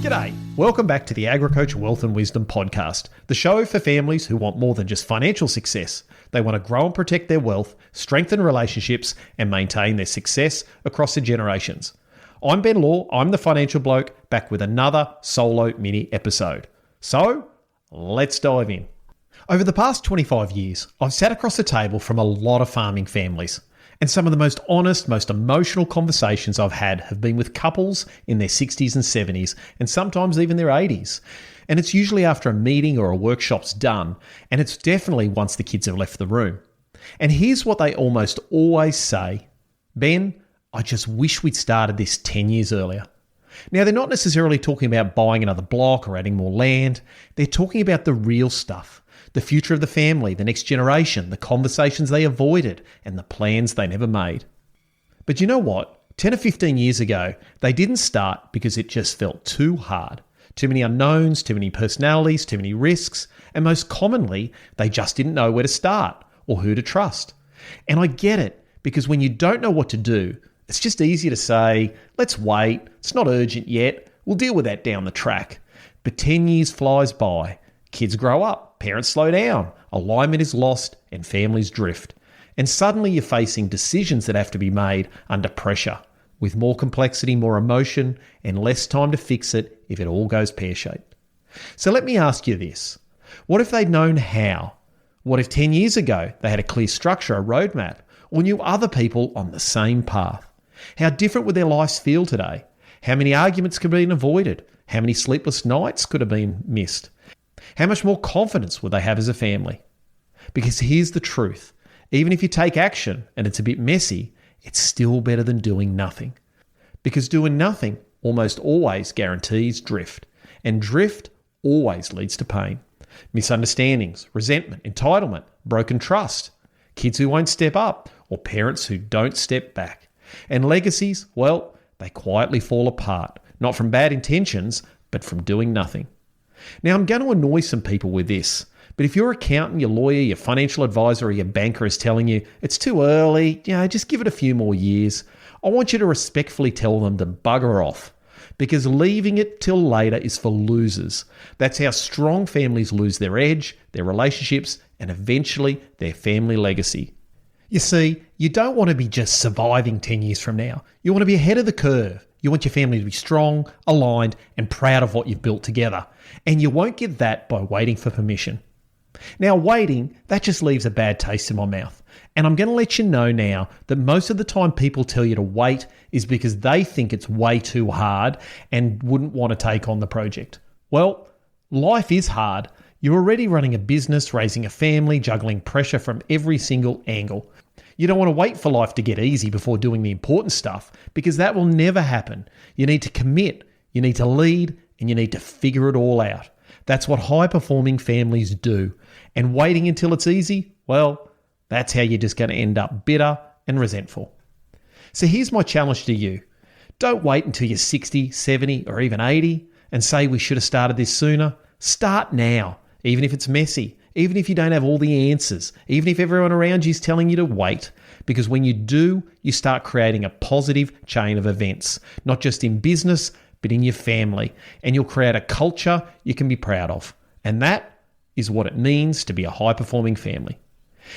G'day. Welcome back to the AgriCoach Wealth and Wisdom podcast, the show for families who want more than just financial success. They want to grow and protect their wealth, strengthen relationships, and maintain their success across the generations. I'm Ben Law, I'm the financial bloke, back with another solo mini episode. So, let's dive in. Over the past 25 years, I've sat across the table from a lot of farming families. And some of the most honest, most emotional conversations I've had have been with couples in their 60s and 70s, and sometimes even their 80s. And it's usually after a meeting or a workshop's done, and it's definitely once the kids have left the room. And here's what they almost always say: Ben, I just wish we'd started this 10 years earlier. Now, they're not necessarily talking about buying another block or adding more land. They're talking about the real stuff. The future of the family, the next generation, the conversations they avoided, and the plans they never made. But you know what? 10 or 15 years ago, they didn't start because it just felt too hard. Too many unknowns, too many personalities, too many risks, and most commonly, they just didn't know where to start or who to trust. And I get it, because when you don't know what to do, it's just easy to say, let's wait, it's not urgent yet, we'll deal with that down the track. But 10 years flies by, kids grow up, parents slow down, alignment is lost, and families drift. And suddenly you're facing decisions that have to be made under pressure, with more complexity, more emotion, and less time to fix it if it all goes pear-shaped. So let me ask you this. What if they'd known how? What if 10 years ago they had a clear structure, a roadmap, or knew other people on the same path? How different would their lives feel today? How many arguments could have been avoided? How many sleepless nights could have been missed? How much more confidence would they have as a family? Because here's the truth. Even if you take action and it's a bit messy, it's still better than doing nothing. Because doing nothing almost always guarantees drift. And drift always leads to pain. Misunderstandings, resentment, entitlement, broken trust, kids who won't step up, or parents who don't step back. And legacies, well, they quietly fall apart. Not from bad intentions, but from doing nothing. Now, I'm going to annoy some people with this, but if your accountant, your lawyer, your financial advisor, or your banker is telling you it's too early, just give it a few more years, I want you to respectfully tell them to bugger off, because leaving it till later is for losers. That's how strong families lose their edge, their relationships, and eventually their family legacy. You see, you don't want to be just surviving 10 years from now. You want to be ahead of the curve. You want your family to be strong, aligned, and proud of what you've built together. And you won't get that by waiting for permission. Now, waiting, that just leaves a bad taste in my mouth. And I'm going to let you know now that most of the time people tell you to wait is because they think it's way too hard and wouldn't want to take on the project. Well, life is hard. You're already running a business, raising a family, juggling pressure from every single angle. You don't want to wait for life to get easy before doing the important stuff, because that will never happen. You need to commit, you need to lead, and you need to figure it all out. That's what high-performing families do. And waiting until it's easy, well, that's how you're just going to end up bitter and resentful. So here's my challenge to you. Don't wait until you're 60, 70, or even 80 and say we should have started this sooner. Start now, even if it's messy. Even if you don't have all the answers, even if everyone around you is telling you to wait, because when you do, you start creating a positive chain of events, not just in business, but in your family, and you'll create a culture you can be proud of. And that is what it means to be a high-performing family.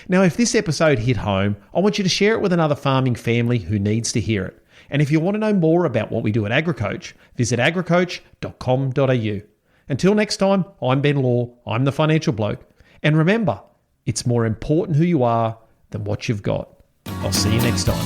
Now, if this episode hit home, I want you to share it with another farming family who needs to hear it. And if you want to know more about what we do at AgriCoach, visit agricoach.com.au. Until next time, I'm Ben Law, I'm the financial bloke. And remember, it's more important who you are than what you've got. I'll see you next time.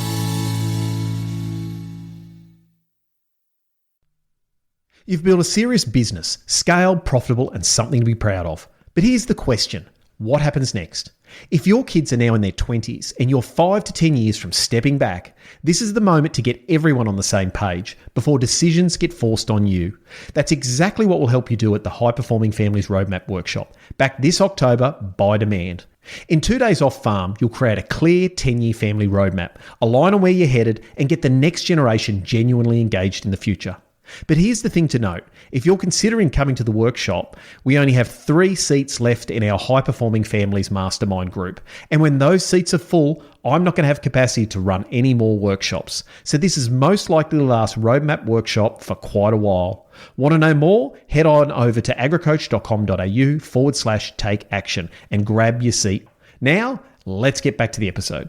You've built a serious business, scaled, profitable, and something to be proud of. But here's the question. What happens next? If your kids are now in their 20s and you're 5 to 10 years from stepping back, this is the moment to get everyone on the same page before decisions get forced on you. That's exactly what will help you do at the High Performing Families Roadmap Workshop, back this October by demand. In 2 days off farm, you'll create a clear 10-year family roadmap, align on where you're headed, and get the next generation genuinely engaged in the future. But here's the thing to note. If you're considering coming to the workshop, we only have 3 seats left in our High Performing Families Mastermind group. And when those seats are full, I'm not going to have capacity to run any more workshops. So this is most likely the last roadmap workshop for quite a while. Want to know more? Head on over to agricoach.com.au/take action and grab your seat. Now, let's get back to the episode.